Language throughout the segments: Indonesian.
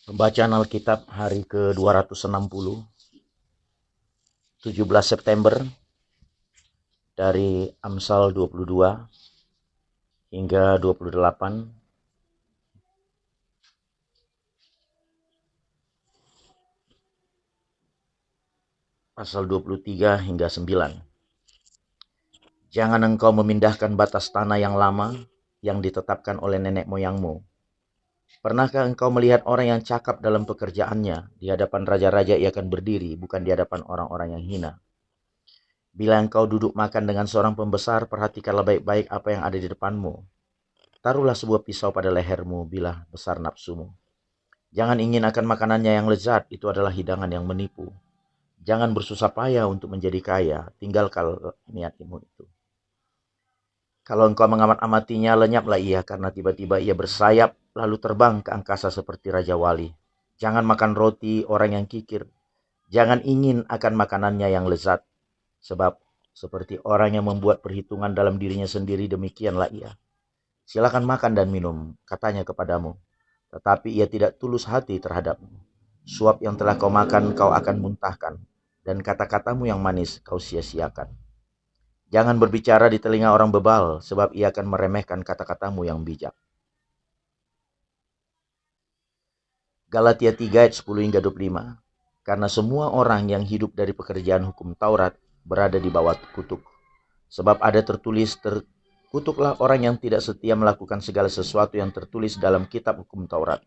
Pembacaan Alkitab hari ke-260, 17 September, dari Amsal 22 hingga 28, pasal 23 hingga 9. Jangan engkau memindahkan batas tanah yang lama yang ditetapkan oleh nenek moyangmu. Pernahkah engkau melihat orang yang cakap dalam pekerjaannya? Di hadapan raja-raja ia akan berdiri, bukan di hadapan orang-orang yang hina. Bila engkau duduk makan dengan seorang pembesar, perhatikanlah baik-baik apa yang ada di depanmu. Taruhlah sebuah pisau pada lehermu bila besar nafsumu. Jangan ingin akan makanannya yang lezat, itu adalah hidangan yang menipu. Jangan bersusah payah untuk menjadi kaya, tinggalkan niatmu itu. Kalau engkau mengamat-amatinya, lenyaplah ia, karena tiba-tiba ia bersayap, lalu terbang ke angkasa seperti Raja Wali. Jangan makan roti orang yang kikir. Jangan ingin akan makanannya yang lezat, sebab seperti orang yang membuat perhitungan dalam dirinya sendiri, demikianlah ia. Silakan makan dan minum, katanya kepadamu, tetapi ia tidak tulus hati terhadapmu. Suap yang telah kau makan kau akan muntahkan, dan kata-katamu yang manis kau sia-siakan. Jangan berbicara di telinga orang bebal, sebab ia akan meremehkan kata-katamu yang bijak. Galatia 3 ayat 10 hingga 25. Karena semua orang yang hidup dari pekerjaan hukum Taurat berada di bawah kutuk. Sebab ada tertulis, terkutuklah orang yang tidak setia melakukan segala sesuatu yang tertulis dalam kitab hukum Taurat.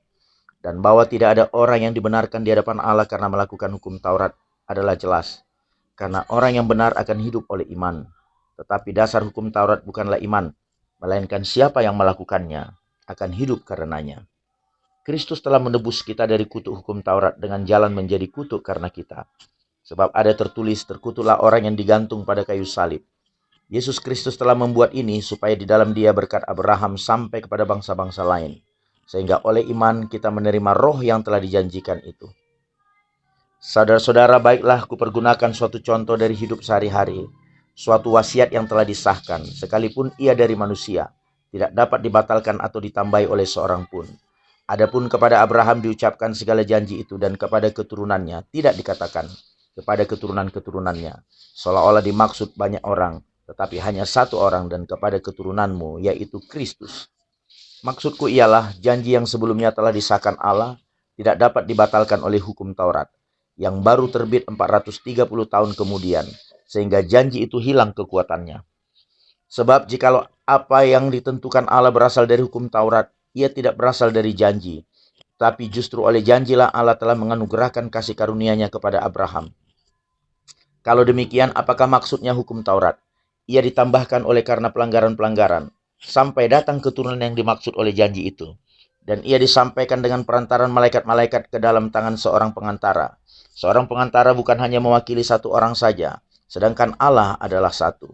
Dan bahwa tidak ada orang yang dibenarkan di hadapan Allah karena melakukan hukum Taurat adalah jelas. Karena orang yang benar akan hidup oleh iman. Tetapi dasar hukum Taurat bukanlah iman, melainkan siapa yang melakukannya akan hidup karenanya. Kristus telah menebus kita dari kutuk hukum Taurat dengan jalan menjadi kutuk karena kita. Sebab ada tertulis, terkutuklah orang yang digantung pada kayu salib. Yesus Kristus telah membuat ini supaya di dalam dia berkat Abraham sampai kepada bangsa-bangsa lain. Sehingga oleh iman kita menerima roh yang telah dijanjikan itu. Saudara-saudara, baiklah kupergunakan suatu contoh dari hidup sehari-hari. Suatu wasiat yang telah disahkan, sekalipun ia dari manusia, tidak dapat dibatalkan atau ditambahi oleh seorang pun. Adapun kepada Abraham diucapkan segala janji itu, dan kepada keturunannya tidak dikatakan kepada keturunan-keturunannya, seolah-olah dimaksud banyak orang, tetapi hanya satu orang, dan kepada keturunanmu, yaitu Kristus. Maksudku ialah janji yang sebelumnya telah disahkan Allah tidak dapat dibatalkan oleh hukum Taurat, yang baru terbit 430 tahun kemudian, sehingga janji itu hilang kekuatannya. Sebab jikalau apa yang ditentukan Allah berasal dari hukum Taurat, ia tidak berasal dari janji. Tapi justru oleh janjilah Allah telah menganugerahkan kasih karunia-Nya kepada Abraham. Kalau demikian, apakah maksudnya hukum Taurat? Ia ditambahkan oleh karena pelanggaran-pelanggaran, sampai datang keturunan yang dimaksud oleh janji itu. Dan ia disampaikan dengan perantaran malaikat-malaikat ke dalam tangan seorang pengantara. Seorang pengantara bukan hanya mewakili satu orang saja, sedangkan Allah adalah satu.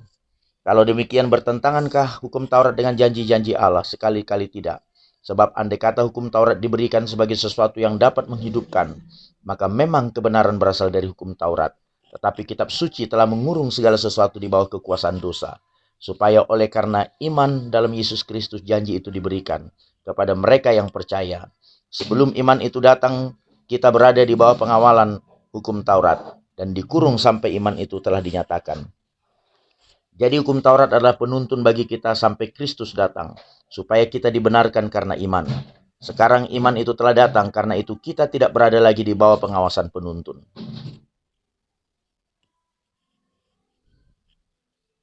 Kalau demikian, bertentangankah hukum Taurat dengan janji-janji Allah? Sekali-kali tidak. Sebab andai kata hukum Taurat diberikan sebagai sesuatu yang dapat menghidupkan, maka memang kebenaran berasal dari hukum Taurat. Tetapi kitab suci telah mengurung segala sesuatu di bawah kekuasaan dosa, supaya oleh karena iman dalam Yesus Kristus janji itu diberikan kepada mereka yang percaya. Sebelum iman itu datang, kita berada di bawah pengawalan hukum Taurat, dan dikurung sampai iman itu telah dinyatakan. Jadi hukum Taurat adalah penuntun bagi kita sampai Kristus datang, supaya kita dibenarkan karena iman. Sekarang iman itu telah datang, karena itu kita tidak berada lagi di bawah pengawasan penuntun.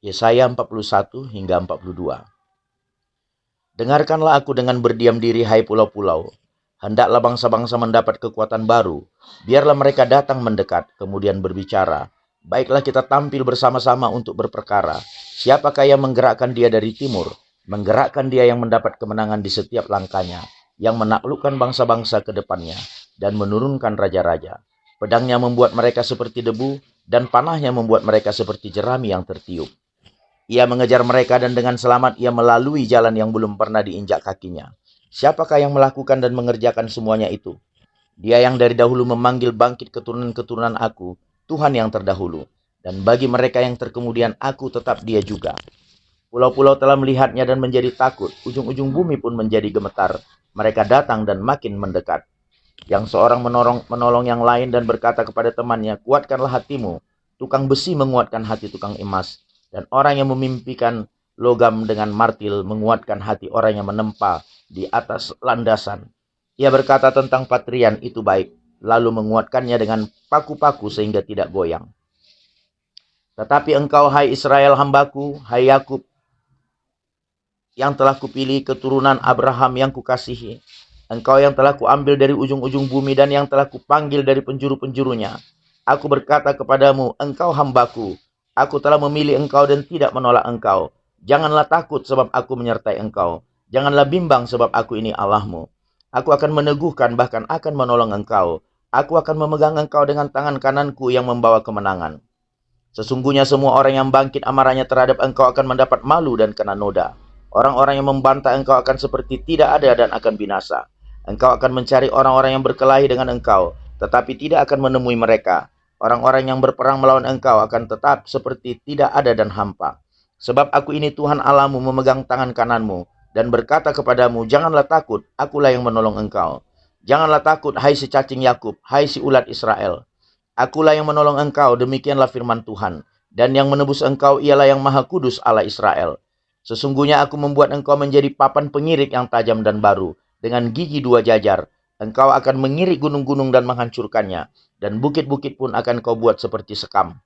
Yesaya 41 hingga 42. Dengarkanlah aku dengan berdiam diri, hai pulau-pulau. Hendaklah bangsa-bangsa mendapat kekuatan baru. Biarlah mereka datang mendekat, kemudian berbicara. Baiklah kita tampil bersama-sama untuk berperkara. Siapakah yang menggerakkan dia dari timur? Menggerakkan dia yang mendapat kemenangan di setiap langkahnya, yang menaklukkan bangsa-bangsa ke depannya, dan menurunkan raja-raja. Pedangnya membuat mereka seperti debu, dan panahnya membuat mereka seperti jerami yang tertiup. Ia mengejar mereka, dan dengan selamat ia melalui jalan yang belum pernah diinjak kakinya. Siapakah yang melakukan dan mengerjakan semuanya itu? Dia yang dari dahulu memanggil bangkit keturunan-keturunan aku, Tuhan yang terdahulu. Dan bagi mereka yang terkemudian, aku tetap dia juga. Pulau-pulau telah melihatnya dan menjadi takut. Ujung-ujung bumi pun menjadi gemetar. Mereka datang dan makin mendekat. Yang seorang menolong yang lain dan berkata kepada temannya, kuatkanlah hatimu. Tukang besi menguatkan hati tukang emas. Dan orang yang memimpikan logam dengan martil menguatkan hati orang yang menempa di atas landasan. Ia berkata tentang patrian itu baik, lalu menguatkannya dengan paku-paku sehingga tidak goyang. Tetapi engkau, hai Israel hambaku, hai Yakub, yang telah kupilih, keturunan Abraham yang kukasihi, engkau yang telah kuambil dari ujung-ujung bumi dan yang telah kupanggil dari penjuru-penjurunya. Aku berkata kepadamu, engkau hambaku, aku telah memilih engkau dan tidak menolak engkau. Janganlah takut sebab aku menyertai engkau. Janganlah bimbang sebab aku ini Allahmu. Aku akan meneguhkan, bahkan akan menolong engkau. Aku akan memegang engkau dengan tangan kananku yang membawa kemenangan. Sesungguhnya semua orang yang bangkit amarahnya terhadap engkau akan mendapat malu dan kena noda. Orang-orang yang membantah engkau akan seperti tidak ada dan akan binasa. Engkau akan mencari orang-orang yang berkelahi dengan engkau, tetapi tidak akan menemui mereka. Orang-orang yang berperang melawan engkau akan tetap seperti tidak ada dan hampa. Sebab aku ini Tuhan Allahmu memegang tangan kananmu dan berkata kepadamu, janganlah takut, akulah yang menolong engkau. Janganlah takut, hai si cacing Yakub, hai si ulat Israel. Akulah yang menolong engkau, demikianlah firman Tuhan. Dan yang menebus engkau ialah yang Maha Kudus Allah Israel. Sesungguhnya aku membuat engkau menjadi papan pengirik yang tajam dan baru, dengan gigi dua jajar. Engkau akan mengirik gunung-gunung dan menghancurkannya, dan bukit-bukit pun akan kau buat seperti sekam.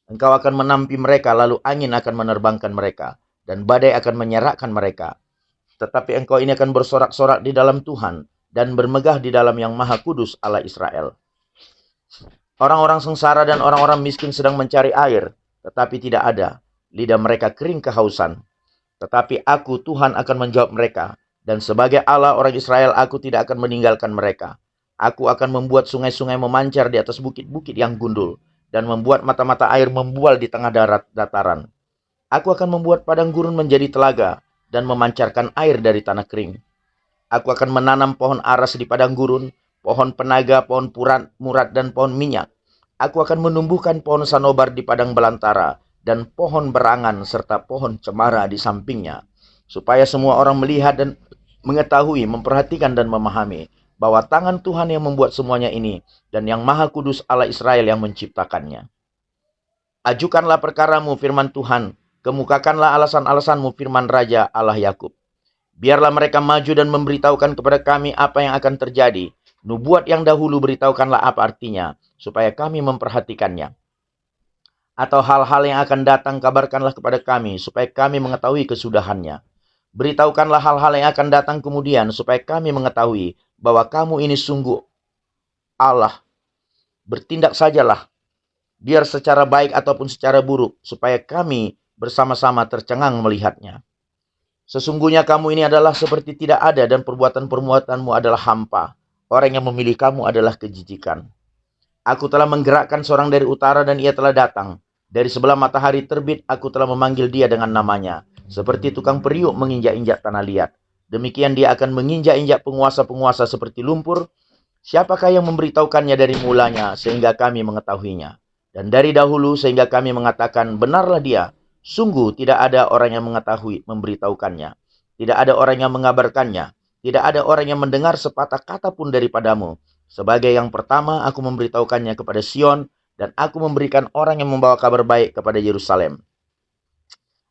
Engkau akan menampi mereka, lalu angin akan menerbangkan mereka, dan badai akan menyerahkan mereka. Tetapi engkau ini akan bersorak-sorak di dalam Tuhan, dan bermegah di dalam yang Maha Kudus Allah Israel. Orang-orang sengsara dan orang-orang miskin sedang mencari air, tetapi tidak ada. Lidah mereka kering kehausan. Tetapi aku, Tuhan, akan menjawab mereka. Dan sebagai Allah orang Israel, aku tidak akan meninggalkan mereka. Aku akan membuat sungai-sungai memancar di atas bukit-bukit yang gundul, dan membuat mata-mata air membual di tengah dataran. Aku akan membuat padang gurun menjadi telaga, dan memancarkan air dari tanah kering. Aku akan menanam pohon aras di padang gurun, pohon penaga, pohon murad, dan pohon minyak. Aku akan menumbuhkan pohon sanobar di padang belantara, dan pohon berangan serta pohon cemara di sampingnya, supaya semua orang melihat dan mengetahui, memperhatikan dan memahami bahwa tangan Tuhan yang membuat semuanya ini, dan yang Maha Kudus Allah Israel yang menciptakannya. Ajukanlah perkaramu, firman Tuhan, kemukakanlah alasan-alasanmu, firman Raja Allah Yakub. Biarlah mereka maju dan memberitahukan kepada kami apa yang akan terjadi. Nubuat yang dahulu beritahukanlah apa artinya, supaya kami memperhatikannya. Atau hal-hal yang akan datang kabarkanlah kepada kami, supaya kami mengetahui kesudahannya. Beritahukanlah hal-hal yang akan datang kemudian, supaya kami mengetahui bahwa kamu ini sungguh Allah. Bertindak sajalah, biar secara baik ataupun secara buruk, supaya kami bersama-sama tercengang melihatnya. Sesungguhnya kamu ini adalah seperti tidak ada, dan perbuatan-perbuatanmu adalah hampa. Orang yang memilih kamu adalah kejijikan. Aku telah menggerakkan seorang dari utara dan ia telah datang. Dari sebelah matahari terbit aku telah memanggil dia dengan namanya. Seperti tukang periuk menginjak-injak tanah liat. Demikian dia akan menginjak-injak penguasa-penguasa seperti lumpur. Siapakah yang memberitahukannya dari mulanya sehingga kami mengetahuinya? Dan dari dahulu sehingga kami mengatakan benarlah dia. Sungguh tidak ada orang yang mengetahui, memberitahukannya. Tidak ada orang yang mengabarkannya. Tidak ada orang yang mendengar sepatah kata pun daripadamu. Sebagai yang pertama aku memberitahukannya kepada Sion, dan aku memberikan orang yang membawa kabar baik kepada Yerusalem.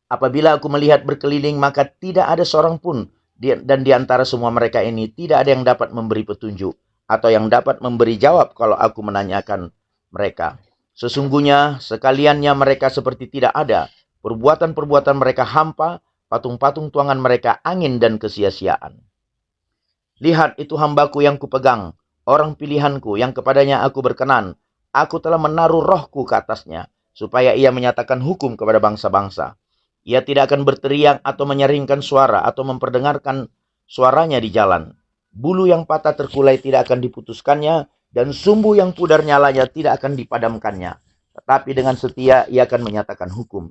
Apabila aku melihat berkeliling, maka tidak ada seorang pun, dan di antara semua mereka ini tidak ada yang dapat memberi petunjuk, atau yang dapat memberi jawab kalau aku menanyakan mereka. Sesungguhnya sekaliannya mereka seperti tidak ada, perbuatan-perbuatan mereka hampa, patung-patung tuangan mereka angin dan kesia-siaan. Lihat, itu hambaku yang kupegang, orang pilihanku yang kepadanya aku berkenan. Aku telah menaruh rohku ke atasnya, supaya ia menyatakan hukum kepada bangsa-bangsa. Ia tidak akan berteriak atau menyaringkan suara atau memperdengarkan suaranya di jalan. Bulu yang patah terkulai tidak akan diputuskannya, dan sumbu yang pudar nyalanya tidak akan dipadamkannya. Tetapi dengan setia ia akan menyatakan hukum.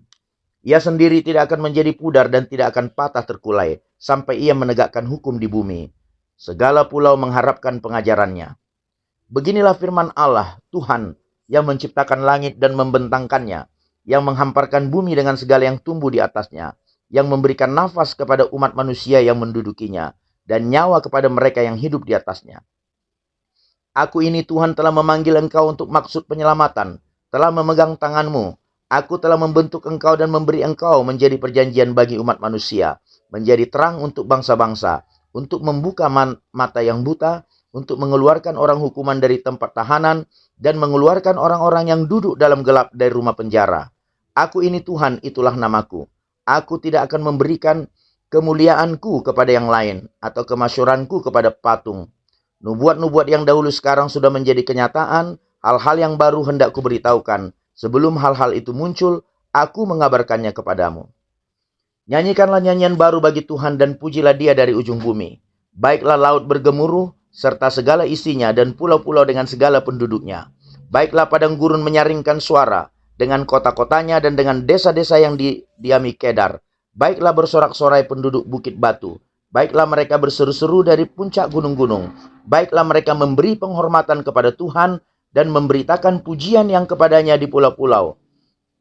Ia sendiri tidak akan menjadi pudar dan tidak akan patah terkulai, sampai ia menegakkan hukum di bumi. Segala pulau mengharapkan pengajarannya. Beginilah firman Allah, Tuhan, yang menciptakan langit dan membentangkannya, yang menghamparkan bumi dengan segala yang tumbuh di atasnya, yang memberikan nafas kepada umat manusia yang mendudukinya, dan nyawa kepada mereka yang hidup di atasnya. Aku ini Tuhan telah memanggil engkau untuk maksud penyelamatan, telah memegang tanganmu. Aku telah membentuk engkau dan memberi engkau menjadi perjanjian bagi umat manusia, menjadi terang untuk bangsa-bangsa, untuk membuka mata yang buta, untuk mengeluarkan orang hukuman dari tempat tahanan, dan mengeluarkan orang-orang yang duduk dalam gelap dari rumah penjara. Aku ini Tuhan, itulah namaku. Aku tidak akan memberikan kemuliaanku kepada yang lain, atau kemasyuranku kepada patung. Nubuat-nubuat yang dahulu sekarang sudah menjadi kenyataan, hal-hal yang baru hendak kuberitahukan. Sebelum hal-hal itu muncul, aku mengabarkannya kepadamu. Nyanyikanlah nyanyian baru bagi Tuhan dan pujilah Dia dari ujung bumi. Baiklah laut bergemuruh, serta segala isinya, dan pulau-pulau dengan segala penduduknya. Baiklah padang gurun menyaringkan suara, dengan kota-kotanya dan dengan desa-desa yang didiami Kedar. Baiklah bersorak-sorai penduduk bukit batu. Baiklah mereka berseru-seru dari puncak gunung-gunung. Baiklah mereka memberi penghormatan kepada Tuhan dan memberitakan pujian yang kepadanya di pulau-pulau.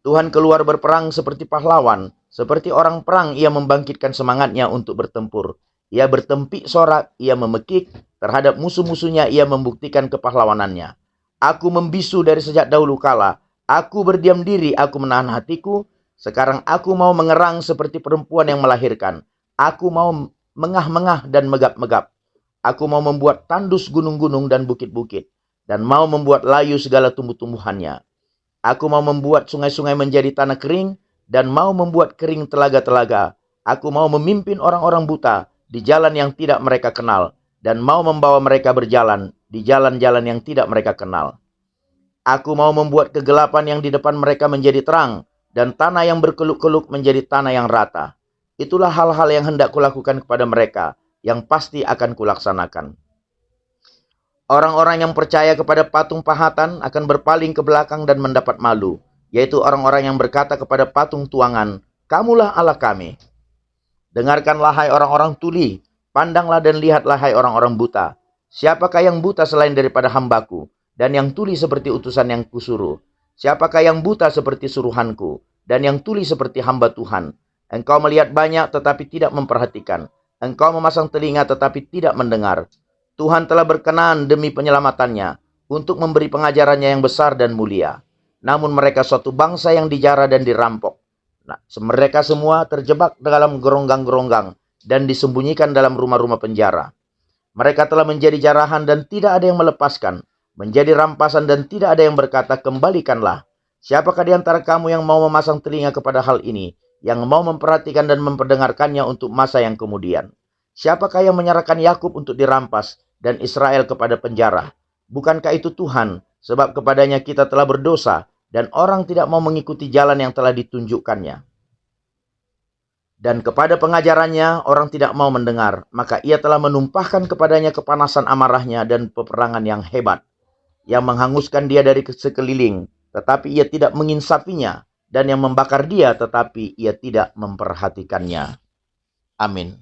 Tuhan keluar berperang seperti pahlawan, seperti orang perang ia membangkitkan semangatnya untuk bertempur. Ia bertempik sorak, ia memekik, terhadap musuh-musuhnya ia membuktikan kepahlawanannya. Aku membisu dari sejak dahulu kala, aku berdiam diri, aku menahan hatiku. Sekarang aku mau mengerang seperti perempuan yang melahirkan. Aku mau mengah-mengah dan megap-megap. Aku mau membuat tandus gunung-gunung dan bukit-bukit, dan mau membuat layu segala tumbuh-tumbuhannya. Aku mau membuat sungai-sungai menjadi tanah kering, dan mau membuat kering telaga-telaga. Aku mau memimpin orang-orang buta di jalan yang tidak mereka kenal, dan mau membawa mereka berjalan di jalan-jalan yang tidak mereka kenal. Aku mau membuat kegelapan yang di depan mereka menjadi terang, dan tanah yang berkeluk-keluk menjadi tanah yang rata. Itulah hal-hal yang hendak kulakukan kepada mereka, yang pasti akan kulaksanakan. Orang-orang yang percaya kepada patung pahatan akan berpaling ke belakang dan mendapat malu, yaitu orang-orang yang berkata kepada patung tuangan, "Kamulah Allah kami." Dengarkanlah hai orang-orang tuli, pandanglah dan lihatlah hai orang-orang buta. Siapakah yang buta selain daripada hambaku, dan yang tuli seperti utusan yang kusuruh? Siapakah yang buta seperti suruhanku, dan yang tuli seperti hamba Tuhan? Engkau melihat banyak tetapi tidak memperhatikan. Engkau memasang telinga tetapi tidak mendengar. Tuhan telah berkenan demi penyelamatannya, untuk memberi pengajarannya yang besar dan mulia. Namun mereka suatu bangsa yang dijara dan dirampok. Nah, mereka semua terjebak dalam geronggang-geronggang dan disembunyikan dalam rumah-rumah penjara. Mereka telah menjadi jarahan dan tidak ada yang melepaskan, menjadi rampasan dan tidak ada yang berkata, "Kembalikanlah." Siapakah di antara kamu yang mau memasang telinga kepada hal ini, yang mau memperhatikan dan memperdengarkannya untuk masa yang kemudian? Siapakah yang menyerahkan Yakub untuk dirampas dan Israel kepada penjara? Bukankah itu Tuhan? Sebab kepadanya kita telah berdosa, dan orang tidak mau mengikuti jalan yang telah ditunjukkannya. Dan kepada pengajarannya orang tidak mau mendengar, maka ia telah menumpahkan kepadanya kepanasan amarahnya dan peperangan yang hebat, yang menghanguskan dia dari sekeliling, tetapi ia tidak menginsapinya, dan yang membakar dia, tetapi ia tidak memperhatikannya. Amin.